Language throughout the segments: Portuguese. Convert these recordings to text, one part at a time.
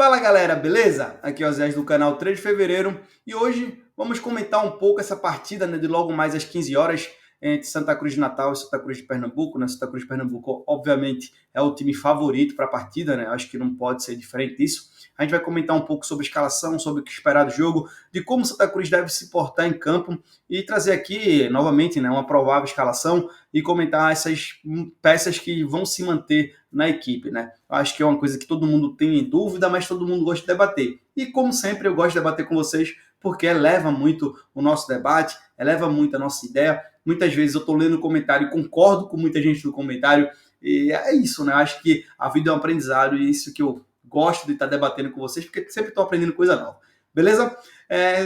Fala galera, beleza? Aqui é o Zé do canal 3 de Fevereiro e hoje vamos comentar um pouco essa partida, né, de logo mais às 15 horas entre Santa Cruz de Natal e Santa Cruz de Pernambuco. Né? Santa Cruz de Pernambuco, obviamente, é o time favorito para a partida, né? Acho que não pode ser diferente disso. A gente vai comentar um pouco sobre a escalação, sobre o que esperar do jogo, de como Santa Cruz deve se portar em campo e trazer aqui, novamente, né, uma provável escalação e comentar essas peças que vão se manter na equipe, né? Acho que é uma coisa que todo mundo tem dúvida, mas todo mundo gosta de debater. E como sempre, eu gosto de debater com vocês porque eleva muito o nosso debate, eleva muito a nossa ideia. Muitas vezes eu estou lendo o comentário e concordo com muita gente do comentário, e é isso, né? Acho que a vida é um aprendizado e é isso que eu gosto de estar debatendo com vocês, porque sempre estou aprendendo coisa nova. Beleza?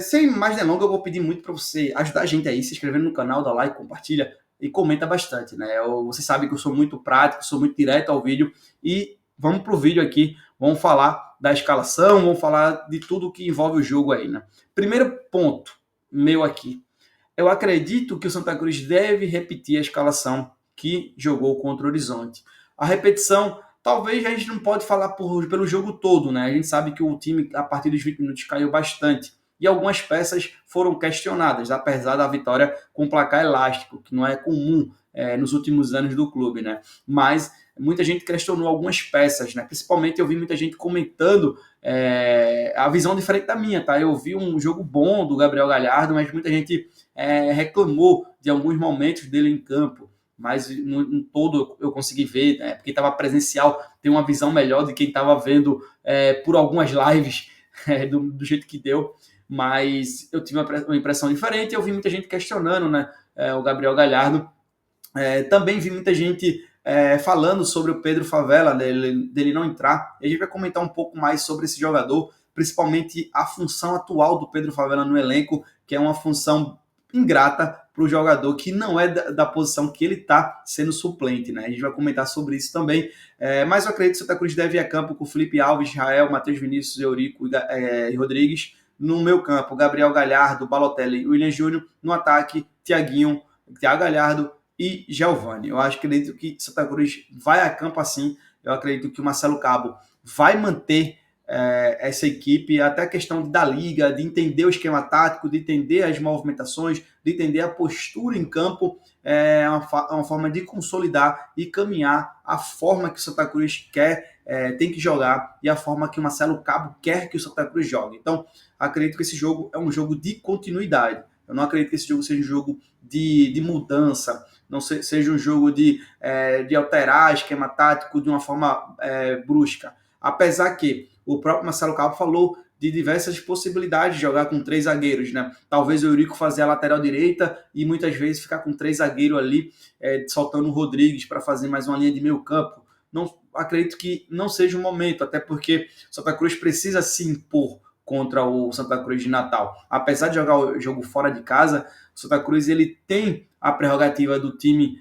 Sem mais delongas, eu vou pedir muito para você ajudar a gente aí, se inscrevendo no canal, dá like, compartilha e comenta bastante, né? Você sabe que eu sou muito prático, sou muito direto ao vídeo e vamos pro vídeo aqui, vamos falar da escalação, vamos falar de tudo que envolve o jogo aí, né? Primeiro ponto meu aqui. Eu acredito que o Santa Cruz deve repetir a escalação que jogou contra o Horizonte. A repetição, talvez a gente não pode falar pelo jogo todo, né? A gente sabe que o time, a partir dos 20 minutos, caiu bastante. E algumas peças foram questionadas, apesar da vitória com placar elástico, que não é comum nos últimos anos do clube, né? Mas muita gente questionou algumas peças, né? Principalmente eu vi muita gente comentando a visão diferente da minha, tá? Eu vi um jogo bom do Gabriel Galhardo, mas muita gente reclamou de alguns momentos dele em campo, mas no todo eu consegui ver, né, porque estava presencial, tem uma visão melhor de quem estava vendo por algumas lives do jeito que deu, mas eu tive uma impressão diferente e eu vi muita gente questionando, né, o Gabriel Galhardo. Também vi muita gente falando sobre o Pedro Favela, dele não entrar, e a gente vai comentar um pouco mais sobre esse jogador, principalmente a função atual do Pedro Favela no elenco, que é uma função ingrata para o jogador que não é da posição que ele está sendo suplente, né? A gente vai comentar sobre isso também. Mas eu acredito que o Santa Cruz deve ir a campo com Felipe Alves, Israel, Matheus Vinícius, Eurico e Rodrigues. No meu campo, Gabriel Galhardo, Balotelli e William Júnior. No ataque, Thiago Galhardo e Giovani. Eu acredito que Santa Cruz vai a campo assim. Eu acredito que o Marcelo Cabo vai manter essa equipe, até a questão da liga, de entender o esquema tático, de entender as movimentações, de entender a postura em campo, é uma forma de consolidar e caminhar a forma que o Santa Cruz quer, tem que jogar e a forma que o Marcelo Cabo quer que o Santa Cruz jogue. Então, acredito que esse jogo é um jogo de continuidade. Eu não acredito que esse jogo seja um jogo de mudança, não seja um jogo de alterar esquema tático de uma forma brusca. Apesar que o próprio Marcelo Cabo falou de diversas possibilidades de jogar com 3 zagueiros, né? Talvez o Eurico fazer a lateral direita e muitas vezes ficar com 3 zagueiros ali, soltando o Rodrigues para fazer mais uma linha de meio campo. Não, acredito que não seja o momento, até porque o Santa Cruz precisa se impor contra o Santa Cruz de Natal. Apesar de jogar o jogo fora de casa, o Santa Cruz ele tem a prerrogativa do time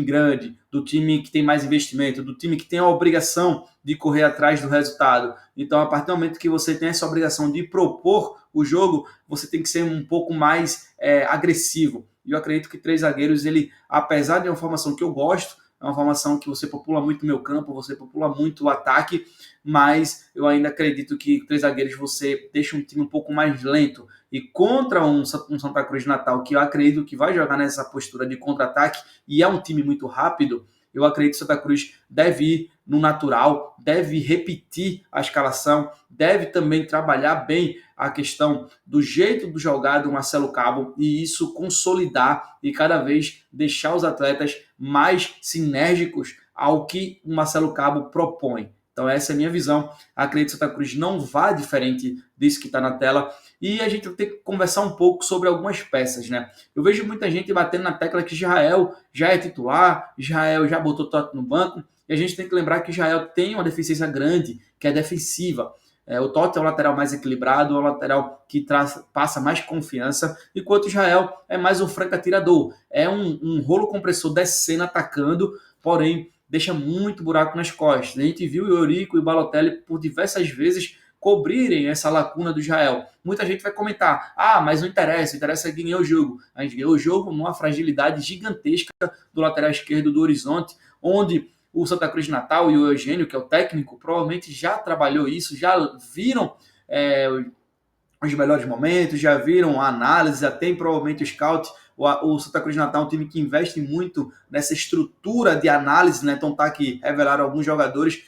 grande, do time que tem mais investimento, do time que tem a obrigação de correr atrás do resultado. Então, a partir do momento que você tem essa obrigação de propor o jogo, você tem que ser um pouco mais agressivo. E eu acredito que 3 zagueiros, ele, apesar de uma formação que eu gosto, é uma formação que você popula muito o meio campo, você popula muito o ataque, mas eu ainda acredito que 3 zagueiros você deixa um time um pouco mais lento. E contra um Santa Cruz de Natal, que eu acredito que vai jogar nessa postura de contra-ataque, e é um time muito rápido, eu acredito que Santa Cruz deve ir no natural, deve repetir a escalação, deve também trabalhar bem a questão do jeito do jogar do Marcelo Cabo e isso consolidar e cada vez deixar os atletas mais sinérgicos ao que o Marcelo Cabo propõe. Então essa é a minha visão. Acredito que Santa Cruz não vá diferente disso que está na tela. E a gente vai ter que conversar um pouco sobre algumas peças, né? Eu vejo muita gente batendo na tecla que Israel já é titular, Israel já botou Totti no banco, e a gente tem que lembrar que Israel tem uma deficiência grande, que é defensiva. O Totti é o lateral mais equilibrado, é o lateral que passa mais confiança, enquanto Israel é mais um franco atirador. É um rolo compressor descendo, atacando, porém deixa muito buraco nas costas. A gente viu o Eurico e o Balotelli por diversas vezes cobrirem essa lacuna do Israel. Muita gente vai comentar, mas não interessa, interessa ganhar o jogo. A gente ganhou o jogo numa fragilidade gigantesca do lateral esquerdo do Horizonte, onde o Santa Cruz de Natal e o Eugênio, que é o técnico, provavelmente já trabalhou isso, já viram os melhores momentos, já viram a análise, já tem provavelmente o scout. O Santa Cruz de Natal é um time que investe muito nessa estrutura de análise, né? Então tá aqui, revelaram alguns jogadores.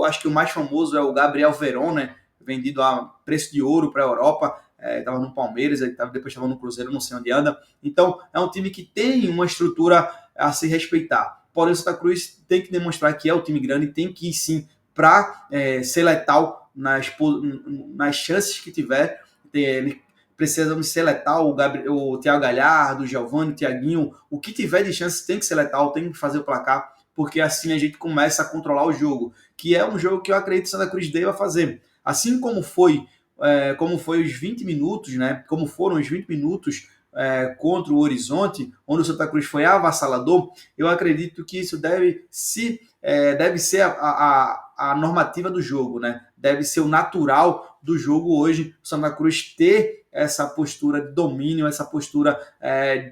Acho que o mais famoso é o Gabriel Veron, né? Vendido a preço de ouro para a Europa. Estava no Palmeiras, depois estava no Cruzeiro, não sei onde anda. Então é um time que tem uma estrutura a se respeitar. Porém, o Santa Cruz tem que demonstrar que é um time grande, tem que ir sim para ser letal nas chances que tiver. Ele precisa ser letal, o Thiago Galhardo, o Giovani, o Thiaguinho, o que tiver de chance tem que ser letal, tem que fazer o placar, porque assim a gente começa a controlar o jogo, que é um jogo que eu acredito que o Santa Cruz deva fazer. Assim como foi os 20 minutos, né? Como foram os 20 minutos contra o Horizonte, onde o Santa Cruz foi avassalador, eu acredito que isso deve ser a normativa do jogo, né? Deve ser o natural do jogo hoje, o Santa Cruz ter essa postura de domínio, essa postura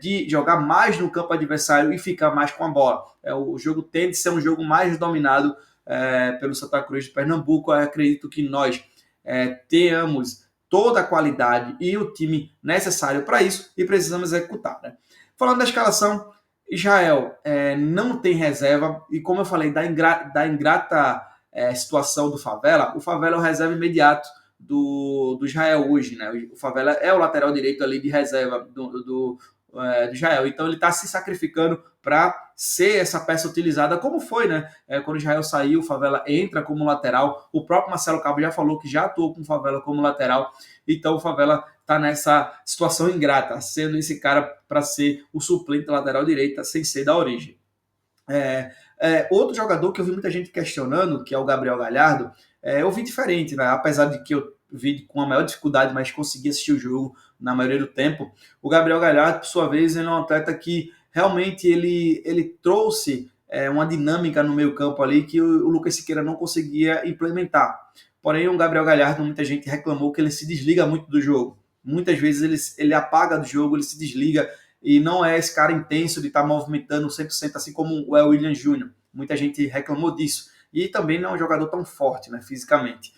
de jogar mais no campo adversário e ficar mais com a bola. O jogo tende a ser um jogo mais dominado pelo Santa Cruz de Pernambuco. Eu acredito que nós tenhamos toda a qualidade e o time necessário para isso e precisamos executar. Né? Falando da escalação, Israel não tem reserva e, como eu falei, da ingrata situação do Favela, o Favela é o reserva imediato do Israel hoje. Né? O Favela é o lateral direito ali de reserva do Israel, então ele está se sacrificando para ser essa peça utilizada, como foi, né? Quando o Israel saiu, o Favela entra como lateral. O próprio Marcelo Cabo já falou que já atuou com o Favela como lateral. Então o Favela está nessa situação ingrata, sendo esse cara para ser o suplente da lateral direita, sem ser da origem. Outro jogador que eu vi muita gente questionando, que é o Gabriel Galhardo, eu vi diferente, né? Apesar de que eu vi com a maior dificuldade, mas consegui assistir o jogo na maioria do tempo. O Gabriel Galhardo, por sua vez, ele é um atleta que realmente ele trouxe uma dinâmica no meio campo ali que o Lucas Siqueira não conseguia implementar. Porém, o Gabriel Galhardo, muita gente reclamou que ele se desliga muito do jogo. Muitas vezes ele apaga do jogo, ele se desliga e não é esse cara intenso de estar movimentando 100%, assim como o William Júnior. Muita gente reclamou disso. E também não é um jogador tão forte, né, fisicamente.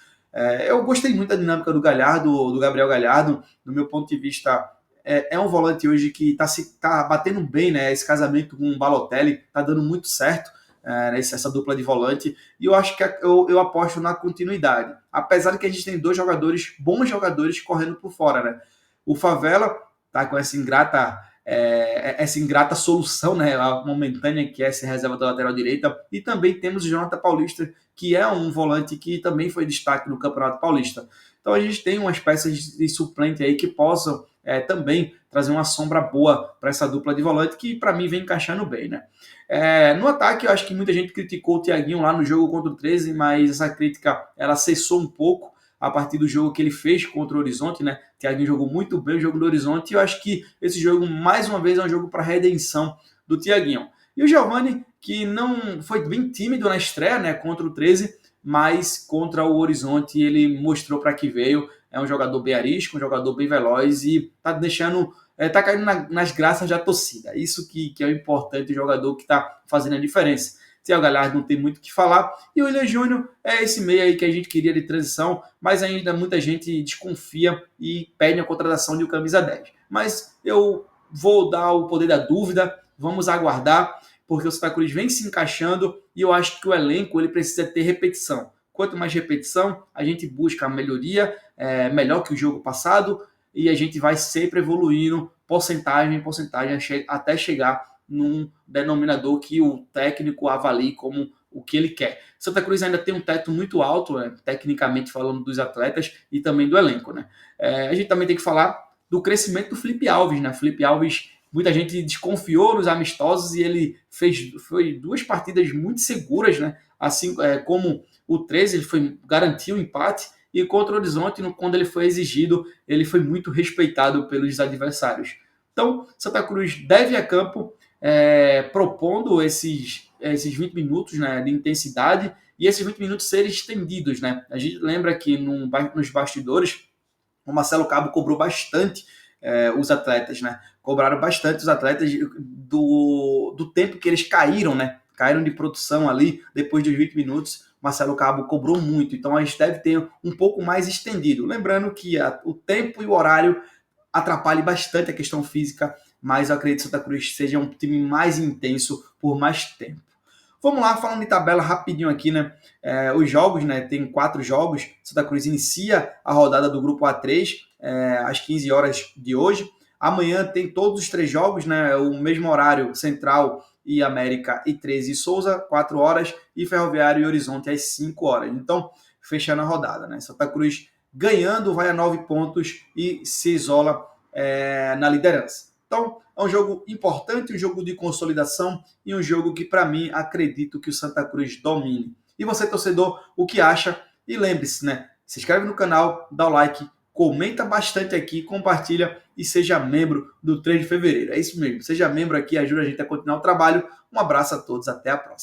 Eu gostei muito da dinâmica do Galhardo, do Gabriel Galhardo. Do meu ponto de vista, é um volante hoje que tá batendo bem, né? Esse casamento com o Balotelli tá dando muito certo, essa dupla de volante. E eu acho que eu aposto na continuidade. Apesar de que a gente tem dois bons jogadores correndo por fora, né? O Favela tá com essa ingrata solução, né, a momentânea, que é essa reserva da lateral direita, e também temos o Jonathan Paulista, que é um volante que também foi destaque no Campeonato Paulista. Então a gente tem umas peças de suplente aí que possam também trazer uma sombra boa para essa dupla de volante, que para mim vem encaixando bem, né? No ataque, eu acho que muita gente criticou o Thiaguinho lá no jogo contra o 13, mas essa crítica ela cessou um pouco a partir do jogo que ele fez contra o Horizonte, né? O Thiaguinho jogou muito bem o jogo do Horizonte e eu acho que esse jogo, mais uma vez, é um jogo para redenção do Thiaguinho. E o Giovani, que não foi bem tímido na estreia, né, contra o 13, mas contra o Horizonte ele mostrou para que veio. É um jogador bem arisco, um jogador bem veloz e tá deixando, tá caindo nas graças da torcida. Isso que é o importante, o jogador que tá fazendo a diferença. Thiago Galhardo não tem muito o que falar. E o William Júnior é esse meio aí que a gente queria de transição, mas ainda muita gente desconfia e pede a contratação de um camisa 10. Mas eu vou dar o poder da dúvida, vamos aguardar, porque o Santa Cruz vem se encaixando e eu acho que o elenco ele precisa ter repetição. Quanto mais repetição, a gente busca a melhoria, melhor que o jogo passado, e a gente vai sempre evoluindo porcentagem em porcentagem até chegar num denominador que o técnico avalie como o que ele quer. Santa Cruz ainda tem um teto muito alto, tecnicamente falando, dos atletas e também do elenco. Né? A gente também tem que falar do crescimento do Felipe Alves. Né? Felipe Alves, muita gente desconfiou nos amistosos e ele foi 2 partidas muito seguras, né? Assim como o 13, ele garantiu o empate, e contra o Horizonte, quando ele foi exigido, ele foi muito respeitado pelos adversários. Então, Santa Cruz deve a campo propondo esses 20 minutos, né, de intensidade, e esses 20 minutos serem estendidos. Né? A gente lembra que nos bastidores o Marcelo Cabo cobrou bastante os atletas, né? Cobraram bastante os atletas do tempo que eles caíram, né? caíram de produção ali depois dos 20 minutos. Marcelo Cabo cobrou muito, então a gente deve ter um pouco mais estendido. Lembrando que o tempo e o horário atrapalham bastante a questão física, mas eu acredito que Santa Cruz seja um time mais intenso por mais tempo. Vamos lá, falando de tabela rapidinho aqui, né? Os jogos, né? Tem 4 jogos. Santa Cruz inicia a rodada do grupo A3 às 15 horas de hoje. Amanhã tem todos os 3 jogos, né? O mesmo horário, Central e América e 13 e Souza, 4 horas, e Ferroviário e Horizonte às 5 horas. Então, fechando a rodada, né? Santa Cruz ganhando, vai a 9 pontos e se isola na liderança. Então, é um jogo importante, um jogo de consolidação e um jogo que, para mim, acredito que o Santa Cruz domine. E você, torcedor, o que acha? E lembre-se, né? Se inscreve no canal, dá o like, comenta bastante aqui, compartilha e seja membro do 3 de fevereiro. É isso mesmo, seja membro aqui, ajuda a gente a continuar o trabalho. Um abraço a todos, até a próxima.